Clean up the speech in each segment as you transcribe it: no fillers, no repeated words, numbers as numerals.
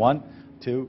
1 2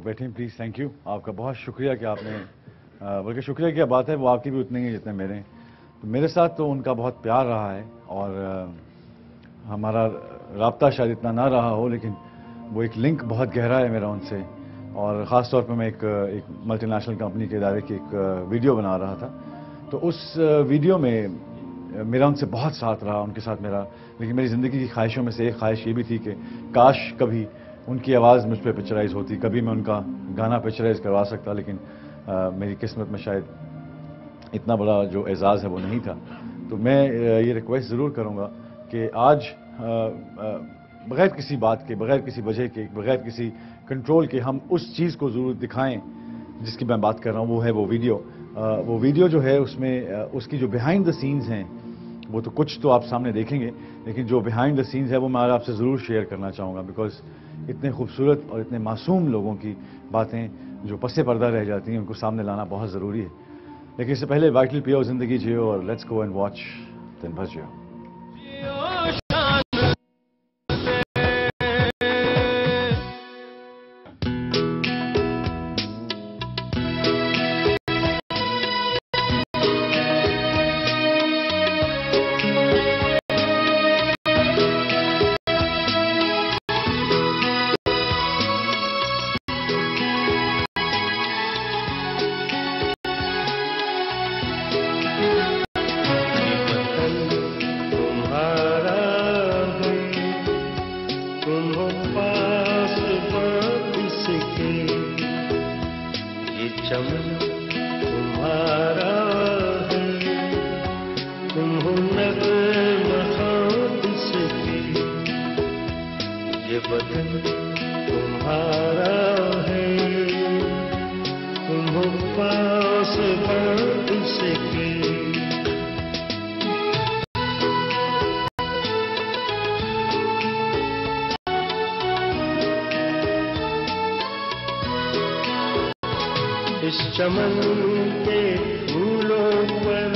لوگ بیٹھیں please. Thank you. آپ کا بہت شکریہ کہ آپ نے بلکہ شکریہ کیا بات ہے, وہ آپ کی بھی اتنے ہی جتنے میرے ہیں. تو میرے ساتھ تو ان کا بہت پیار رہا ہے اور ہمارا رابطہ شاید اتنا نہ رہا ہو, لیکن وہ ایک لنک بہت گہرا ہے میرا ان سے. اور خاص طور پہ میں ایک ملٹی نیشنل کمپنی کے ادارے کی ایک ویڈیو بنا رہا تھا, تو اس ویڈیو میں میرا ان سے بہت ساتھ رہا, ان کے ساتھ میرا. لیکن میری زندگی کی خواہشوں میں سے ایک خواہش یہ بھی تھی کہ کاش کبھی ان کی آواز مجھ پہ پکچرائز ہوتی, کبھی میں ان کا گانا پکچرائز کروا سکتا, لیکن میری قسمت میں شاید اتنا بڑا جو اعزاز ہے وہ نہیں تھا. تو میں یہ ریکویسٹ ضرور کروں گا کہ آج بغیر کسی بات کے, بغیر کسی وجہ کے, بغیر کسی کنٹرول کے ہم اس چیز کو ضرور دکھائیں جس کی میں بات کر رہا ہوں. وہ ہے وہ ویڈیو. وہ ویڈیو جو ہے اس میں اس کی جو بیہائنڈ دا سینز ہیں وہ تو کچھ تو آپ سامنے دیکھیں گے, لیکن جو بیہائنڈ دا سینز ہے وہ میں آپ سے ضرور شیئر کرنا چاہوں گا, بیکاز اتنے خوبصورت اور اتنے معصوم لوگوں کی باتیں جو پس پردہ رہ جاتی ہیں ان کو سامنے لانا بہت ضروری ہے. لیکن اس سے پہلے وائٹل پیو, زندگی جیو, اور لیٹس گو اینڈ واچ دن بھر جیو. اس چمن کے پھولوں پر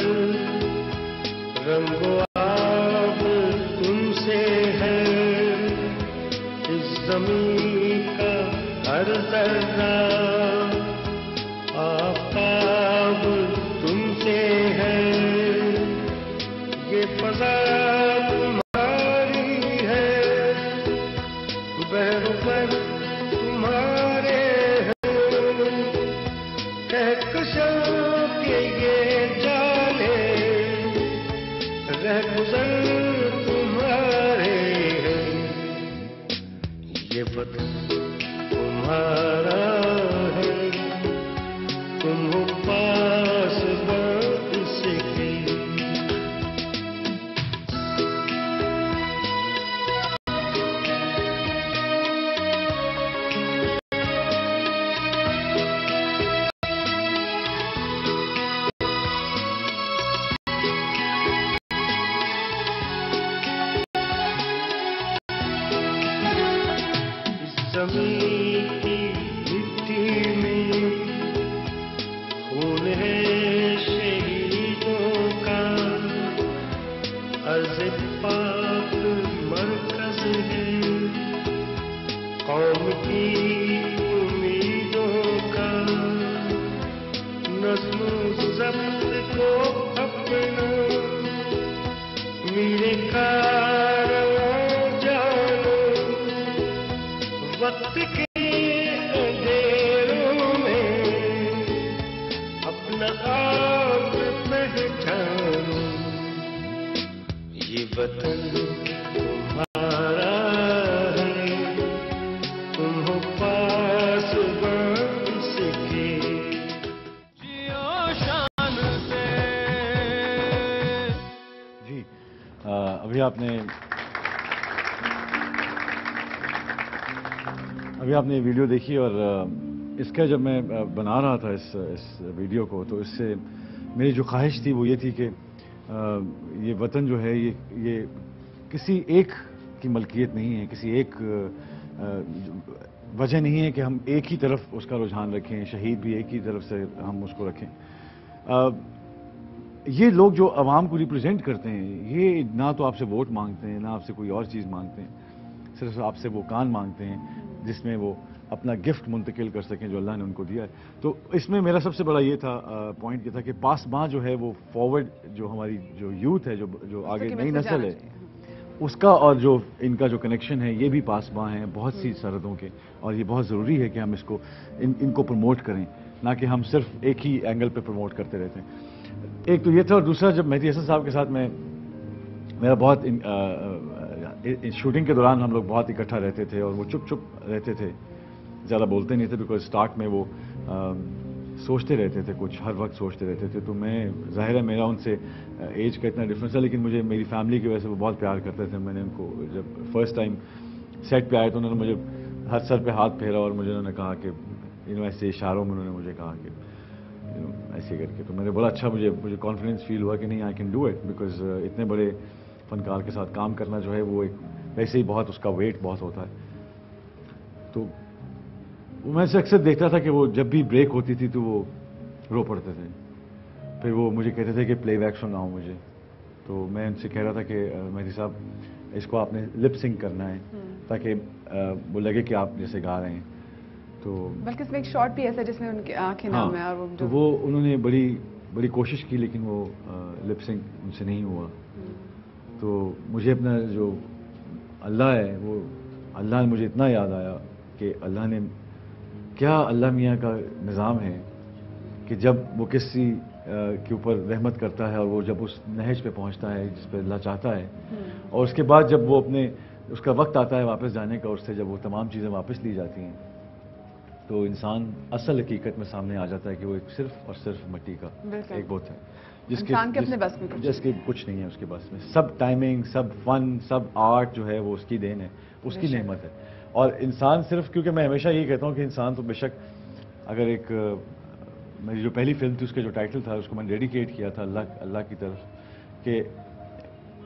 رنگ و آب تم سے ہے, اس زمین کا ہر ذرہ آفتاب تم سے ہے, یہ فضا تمہاری ہے, بحر پر تمہارے کہکشاں کے یہ جالے, رہگزر تمہارے ہیں, یہ وطن تمہارا ہے, تم ہو پاس اس کے. زمین کی مٹی میں خون ہے شہیدوں کا, عرض پاک مرکز ہے قوم کی امیدوں کا, نظم و ضبط کو اپنا میرے کارواں جانو, وقت کے اندھیروں میں اپنا آپ پہچانو, یہ وطن تمہارا ہے, تم ہو پاس اس کے. جیو شان سے. جی ابھی آپ نے ویڈیو دیکھی, اور اس کا جب میں بنا رہا تھا اس ویڈیو کو, تو اس سے میری جو خواہش تھی وہ یہ تھی کہ یہ وطن جو ہے یہ کسی ایک کی ملکیت نہیں ہے, کسی ایک وجہ نہیں ہے کہ ہم ایک ہی طرف اس کا رجحان رکھیں, شہید بھی ایک ہی طرف سے ہم اس کو رکھیں. یہ لوگ جو عوام کو ریپرزینٹ کرتے ہیں, یہ نہ تو آپ سے ووٹ مانگتے ہیں, نہ آپ سے کوئی اور چیز مانگتے ہیں, صرف آپ سے وہ کان مانگتے ہیں جس میں وہ اپنا گفٹ منتقل کر سکیں جو اللہ نے ان کو دیا ہے. تو اس میں میرا سب سے بڑا یہ تھا پوائنٹ یہ تھا کہ پاسباں جو ہے وہ فارورڈ جو ہماری جو یوتھ ہے جو آگے نئی نسل ہے اس کا اور جو ان کا جو کنیکشن ہے یہ بھی پاسباں ہیں بہت سی سرحدوں کے, اور یہ بہت ضروری ہے کہ ہم اس کو ان کو پروموٹ کریں, نہ کہ ہم صرف ایک ہی اینگل پہ پروموٹ کرتے رہتے ہیں. ایک تو یہ تھا, اور دوسرا جب مہدی حسن صاحب کے ساتھ میرا بہت شوٹنگ کے دوران ہم لوگ بہت اکٹھا رہتے تھے, اور وہ چپ چپ رہتے تھے, زیادہ بولتے نہیں تھے, بیکاز اسٹارٹ میں وہ سوچتے رہتے تھے, کچھ ہر وقت سوچتے رہتے تھے. تو میں ظاہر ہے میرا ان سے ایج کا اتنا ڈفرینس ہے, لیکن مجھے میری فیملی کی وجہ سے وہ بہت پیار کرتے تھے. میں نے ان کو جب فرسٹ ٹائم سیٹ پہ آئے تو انہوں نے مجھے ہر سر پہ ہاتھ پھیرا, اور مجھے انہوں نے کہا کہ ایسے اشاروں میں انہوں نے مجھے کہا کہ ایسے کر کے, تو میں نے بولا اچھا, مجھے کانفیڈنس فیل ہوا کہ نہیں I can do it, because اتنے بڑے فنکار کے ساتھ کام کرنا جو ہے وہ ایک ویسے ہی بہت اس کا ویٹ بہت ہوتا ہے. تو میں سے اکثر دیکھتا تھا کہ وہ جب بھی بریک ہوتی تھی تو وہ رو پڑتے تھے, پھر وہ مجھے کہتے تھے کہ پلے بیک سناؤ مجھے. تو میں ان سے کہہ رہا تھا کہ مہدی صاحب اس کو آپ نے لپ سنگ کرنا ہے تاکہ وہ لگے کہ آپ جیسے گا رہے ہیں. تو بلکہ اس میں ایک شارٹ بھی ایسا جس میں ان کی آنکھیں نم ہیں, اور تو وہ انہوں نے بڑی کوشش کی, لیکن وہ لپ سنگ ان سے نہیں ہوا. تو مجھے اپنا جو اللہ ہے وہ اللہ نے مجھے اتنا یاد آیا کہ اللہ نے کیا اللہ میاں کا نظام ہے کہ جب وہ کسی کے اوپر رحمت کرتا ہے, اور وہ جب اس نہج پہ پہنچتا ہے جس پہ اللہ چاہتا ہے, اور اس کے بعد جب وہ اس کا وقت آتا ہے واپس جانے کا, اس سے جب وہ تمام چیزیں واپس لی جاتی ہیں, تو انسان اصل حقیقت میں سامنے آ جاتا ہے کہ وہ ایک صرف اور صرف مٹی کا ایک بت ہے, جس کے کچھ نہیں ہے اس کے پاس میں. سب ٹائمنگ, سب فن, سب آرٹ جو ہے وہ اس کی دین ہے, اس کی نعمت ہے. اور انسان صرف, کیونکہ میں ہمیشہ یہی کہتا ہوں کہ انسان تو بے شک, اگر ایک میری جو پہلی فلم تھی اس کا جو ٹائٹل تھا اس کو میں نے ڈیڈیکیٹ کیا تھا اللہ کی طرف کہ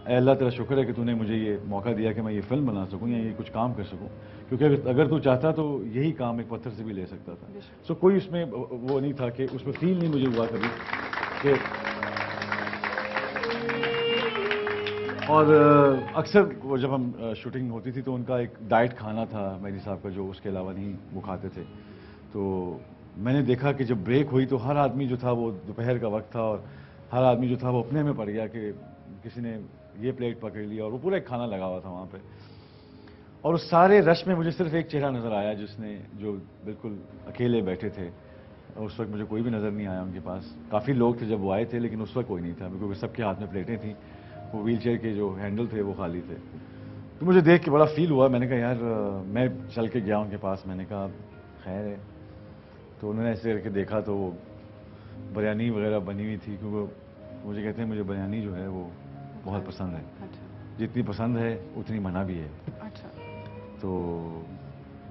اے اللہ تیرا شکر ہے کہ تو نے مجھے یہ موقع دیا کہ میں یہ فلم بنا سکوں یا یہ کچھ کام کر سکوں, کیونکہ اگر تو چاہتا تو یہی کام ایک پتھر سے بھی لے سکتا تھا. سو کوئی اس میں وہ نہیں تھا کہ اس میں فیل نہیں مجھے ہوا کبھی کہ, اور اکثر وہ جب ہم شوٹنگ ہوتی تھی تو ان کا ایک ڈائٹ کھانا تھا مہدی صاحب کا, جو اس کے علاوہ نہیں وہ کھاتے تھے. تو میں نے دیکھا کہ جب بریک ہوئی تو ہر آدمی جو تھا وہ دوپہر کا وقت تھا, اور ہر آدمی جو تھا وہ اپنے میں پڑ گیا کہ کسی نے یہ پلیٹ پکڑ لیا, اور وہ پورا ایک کھانا لگا ہوا تھا وہاں پہ. اور اس سارے رش میں مجھے صرف ایک چہرہ نظر آیا جو بالکل اکیلے بیٹھے تھے. اس وقت مجھے کوئی بھی نظر نہیں آیا ان کے پاس. کافی لوگ تھے جب وہ آئے تھے, لیکن اس وقت کوئی نہیں تھا, کیونکہ سب کے ہاتھ میں پلیٹیں تھیں, وہ ویل چیئر کے جو ہینڈل تھے وہ خالی تھے. تو مجھے دیکھ کے بڑا فیل ہوا. میں نے کہا یار, میں چل کے گیا ان کے پاس, میں نے کہا خیر ہے. تو انہوں نے ایسے کر کے دیکھا تو وہ بریانی وغیرہ بنی ہوئی تھی, کیونکہ مجھے کہتے ہیں مجھے بریانی جو ہے وہ بہت پسند ہے, جتنی پسند ہے اتنی منع بھی ہے. تو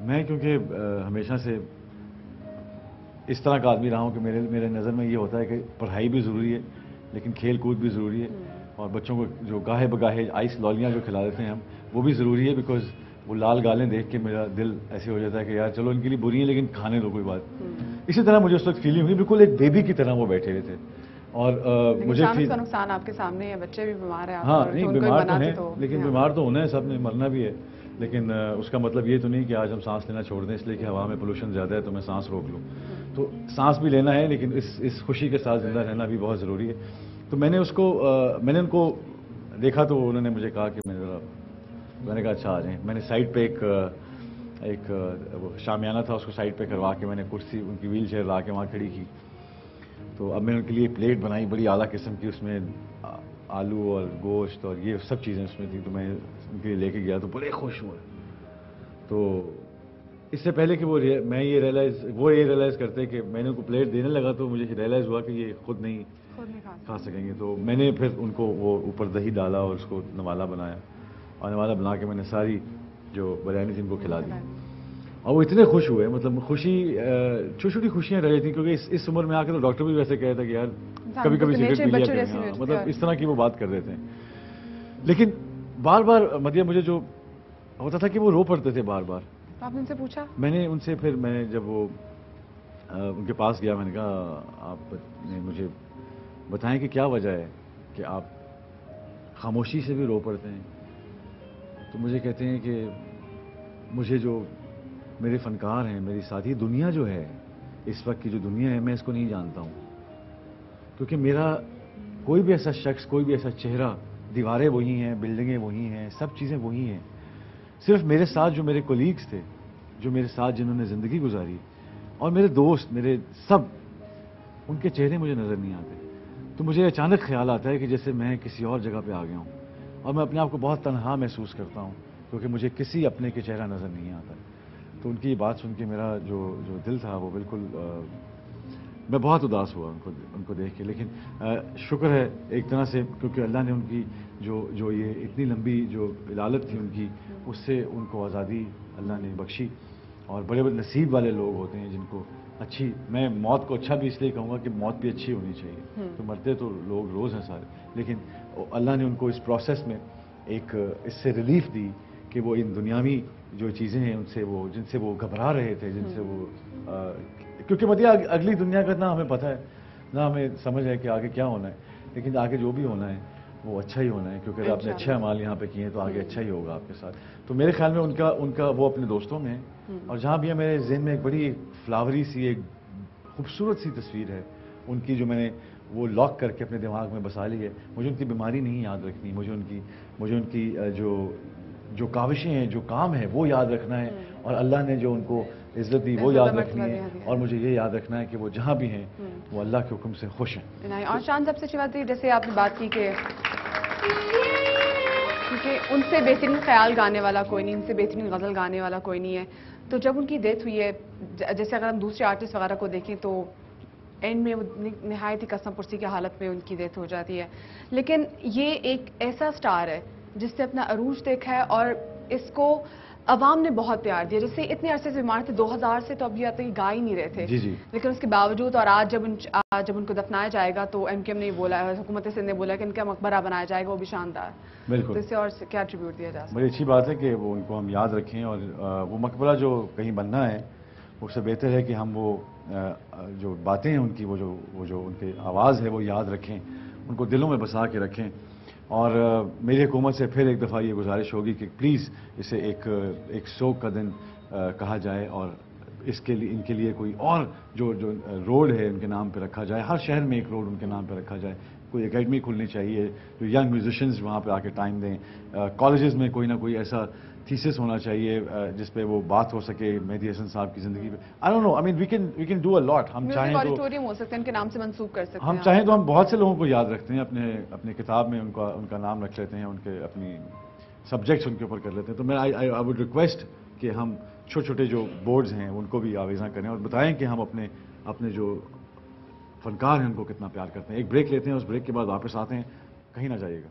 میں کیونکہ ہمیشہ سے اس طرح کا آدمی رہا ہوں کہ میرے نظر میں یہ ہوتا ہے کہ پڑھائی بھی ضروری ہے, لیکن کھیل کود بھی ضروری ہے, اور بچوں کو جو گاہے بگاہے آئس لولیاں جو کھلا دیتے ہیں ہم, وہ بھی ضروری ہے, بیکاز وہ لال گالیں دیکھ کے میرا دل ایسے ہو جاتا ہے کہ یار چلو ان کے لیے بری ہیں لیکن کھانے دو کوئی بات. اسی طرح مجھے اس وقت فیلنگ ہوئی, بالکل ایک بیبی کی طرح وہ بیٹھے ہوئے تھے. اور مجھے کا نقصان آپ کے سامنے ہے, بچے بھی بیمار ہیں. ہاں نہیں, بیمار تو ہیں, لیکن بیمار تو ہونا ہے سب نے, مرنا بھی ہے. لیکن اس کا مطلب یہ تو نہیں کہ آج ہم سانس لینا چھوڑ دیں اس لیے کہ ہوا میں پولوشن زیادہ ہے تو میں سانس روک لوں. تو سانس بھی لینا ہے, لیکن اس خوشی کے ساتھ زندہ رہنا بھی بہت ضروری ہے. تو میں نے ان کو دیکھا تو انہوں نے مجھے کہا کہ میں نے کہا اچھا آ جائیں. میں نے سائڈ پہ ایک وہ شامیانہ تھا, اس کو سائڈ پہ کروا کے میں نے کرسی ان کی ویل چیئر لا کے وہاں کھڑی کی. تو اب میں نے ان کے لیے پلیٹ بنائی بڑی اعلیٰ قسم کی, اس میں آلو اور گوشت اور یہ سب چیزیں اس میں تھیں. تو میں ان کے لیے لے کے گیا تو بڑے خوش ہوئے. تو اس سے پہلے کہ وہ یہ ریئلائز کرتے کہ میں نے ان کو پلیٹ دینے لگا تو مجھے ریئلائز ہوا کہ یہ خود نہیں کھا سکیں گے. تو میں نے پھر ان کو وہ اوپر دہی ڈالا اور اس کو نوالا بنایا, اور نوالا بنا کے میں نے ساری جو بریانی تھی ان کو کھلا دی. اور وہ اتنے خوش ہوئے, مطلب خوشی, چھوٹی چھوٹی خوشیاں رہ رہی تھیں, کیونکہ اس عمر میں آ کے تو ڈاکٹر بھی ویسے کہہ رہا تھا کہ یار کبھی کبھی سگریٹ پی لیا کریں, مطلب اس طرح کی وہ بات کر رہے تھے. لیکن بار بار مطلب مجھے جو ہوتا تھا کہ وہ رو پڑتے تھے بار بار. آپ نے ان سے پوچھا؟ میں نے ان سے پھر جب وہ ان کے پاس گیا, میں نے کہا آپ نے مجھے بتائیں کہ کیا وجہ ہے کہ آپ خاموشی سے بھی رو پڑتے ہیں. تو مجھے کہتے ہیں کہ مجھے جو میرے فنکار ہیں، میری ساتھی دنیا جو ہے اس وقت کی جو دنیا ہے میں اس کو نہیں جانتا ہوں، کیونکہ میرا کوئی بھی ایسا شخص، کوئی بھی ایسا چہرہ، دیواریں وہی ہیں، بلڈنگیں وہی ہیں، سب چیزیں وہی ہیں، صرف میرے ساتھ جو میرے کولیگز تھے، جو میرے ساتھ جنہوں نے زندگی گزاری، اور میرے دوست، میرے سب، ان کے چہرے مجھے نظر نہیں آتے. تو مجھے اچانک خیال آتا ہے کہ جیسے میں کسی اور جگہ پہ آ گیا ہوں، اور میں اپنے آپ کو بہت تنہا محسوس کرتا ہوں کیونکہ مجھے کسی اپنے کے چہرہ نظر نہیں آتا. تو ان کی بات سن کے میرا جو دل تھا وہ بالکل میں بہت اداس ہوا ان کو دیکھ کے. لیکن شکر ہے ایک طرح سے، کیونکہ اللہ نے ان کی جو یہ اتنی لمبی جو علالت تھی ان کی، اس سے ان کو آزادی اللہ نے بخشی. اور بڑے بڑے نصیب والے لوگ ہوتے ہیں جن کو اچھی، میں موت کو اچھا بھی اس لیے کہوں گا کہ موت بھی اچھی ہونی چاہیے. تو مرتے تو لوگ روز ہیں سارے، لیکن اللہ نے ان کو اس پروسیس میں ایک اس سے ریلیف دی کہ وہ ان دنیاوی جو چیزیں ہیں جن سے وہ گھبرا رہے تھے، جن سے وہ کیونکہ مطلب اگلی دنیا کا نہ ہمیں پتہ ہے، نہ ہمیں سمجھ ہے کہ آگے کیا ہونا ہے، لیکن آگے جو بھی ہونا ہے وہ اچھا ہی ہونا ہے، کیونکہ اگر آپ نے اچھے اعمال یہاں پہ کیے ہیں تو آگے اچھا ہی ہوگا آپ کے ساتھ. تو میرے خیال میں ان کا وہ اپنے دوستوں میں ہے، اور جہاں بھی ہے میرے ذہن میں ایک بڑی فلاوری سی، ایک خوبصورت سی تصویر ہے ان کی، جو میں نے وہ لاک کر کے اپنے دماغ میں بسا لی ہے. مجھے ان کی بیماری نہیں یاد رکھنی، مجھے ان کی جو کاوشیں ہیں، جو کام ہے وہ یاد رکھنا ہے، اور اللہ نے جو ان کو عزت دی وہ یاد رکھنی ہے، اور مجھے یہ یاد رکھنا ہے کہ وہ جہاں بھی ہیں وہ اللہ کے حکم سے خوش ہیں. اور شان سب سے اچھی بات ہے جیسے آپ نے بات کی کہ کیونکہ ان سے بہترین خیال گانے والا کوئی نہیں، ان سے بہترین غزل گانے والا کوئی نہیں ہے. تو جب ان کی ڈیتھ ہوئی ہے، جیسے اگر ہم دوسرے آرٹسٹ وغیرہ کو دیکھیں تو اینڈ میں نہایت ہی قسم پرسی کی حالت میں ان کی ڈیتھ ہو جاتی ہے. لیکن یہ ایک ایسا سٹار ہے جس نے اپنا عروج دیکھا ہے، اور اس کو عوام نے بہت پیار دیا. جیسے اتنے عرصے سے بیمار تھے، 2000 سے تو اب یہ تک گا ہی نہیں رہے تھے. جی لیکن اس کے باوجود، اور آج جب ان کو دفنایا جائے گا تو ایم کیو ایم نے بولا، حکومت سندھ نے بولا کہ ان کا مقبرہ بنایا جائے گا، وہ بھی شاندار. بالکل. تو اس سے اور کیا ٹریبیوٹ دیا جا سکتا ہے؟ بڑی اچھی بات ہے کہ وہ ان کو ہم یاد رکھیں، اور وہ مقبرہ جو کہیں بننا ہے اس سے بہتر ہے کہ ہم وہ جو باتیں ہیں ان کی، وہ جو ان کی آواز ہے وہ یاد رکھیں، ان کو دلوں میں بسا کے رکھیں. اور میری حکومت سے پھر ایک دفعہ یہ گزارش ہوگی کہ پلیز اسے ایک سوگ کا دن کہا جائے، اور ان کے لیے کوئی اور جو روڈ ہے ان کے نام پہ رکھا جائے. ہر شہر میں ایک روڈ ان کے نام پہ رکھا جائے. کوئی اکیڈمی کھلنی چاہیے جو ینگ میوزیشنز وہاں پہ آ کے ٹائم دیں. کالجز میں کوئی نہ کوئی ایسا تھیسس ہونا چاہیے جس پہ وہ بات ہو سکے مہدی حسن صاحب کی زندگی پہ. I don't know, I mean we can do a lot. ہم چاہیں تو آڈیٹوریم ہو سکتے ہیں، ان کے نام سے منسوب کر سکتے ہیں. ہم چاہیں تو ہم بہت سے لوگوں کو یاد رکھتے ہیں، اپنے کتاب میں ان کا نام رکھ لیتے ہیں، ان کے اپنی سبجیکٹس ان کے اوپر کر لیتے ہیں. تو میں آئی وڈ ریکویسٹ کہ ہم چھوٹے جو بورڈز ہیں ان کو بھی آویزاں کریں اور بتائیں کہ ہم اپنے جو فنکار ہیں ان کو کتنا پیار کرتے ہیں. ایک بریک لیتے ہیں، اس بریک کے بعد واپس آتے ہیں. کہیں نہ جائیے گا.